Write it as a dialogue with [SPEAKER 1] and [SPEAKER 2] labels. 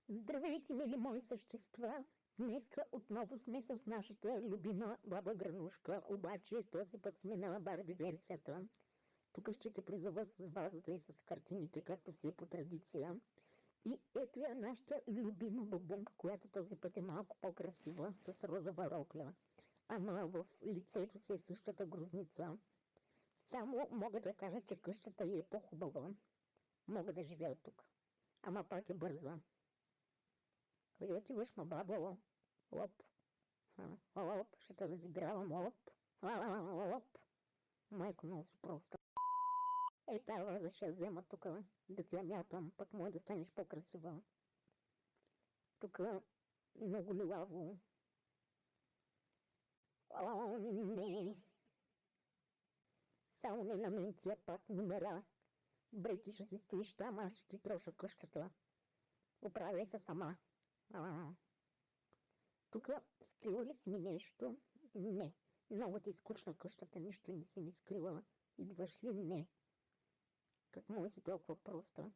[SPEAKER 1] Здравейте, мили мои същества! Днеска отново сме с нашата любима баба Гранушка, обаче този път сме на Барби версията. Тук ще те призова с вазата и с картините, както си е по традиция. И ето я нашата любима бабунка, която този път е малко по-красива, с розова рокля. Ама в лицето си е същата грозница. Само мога да кажа, че къщата ѝ е по-хубава. Мога да живея тук. Ама пак е бърза. Къде отиваш, ма бабо? Лоп. Лоп, ще те разигравам, лоп. Лоп. Майко, много си просто. Тази да ще я взема тук, да ти я мятам, пък може да станеш по-красива. Тук много лилаво. Не. Само не на мен тия пак номера. Бре, ти ще си стоиш там, аз ще ти троша къщата. Оправяй се сама. Тук скрила ли си ми нещо? Не. Много ти скучна къщата, нищо не си ми скрила. Идваш ли? Не. Как може си толкова проста?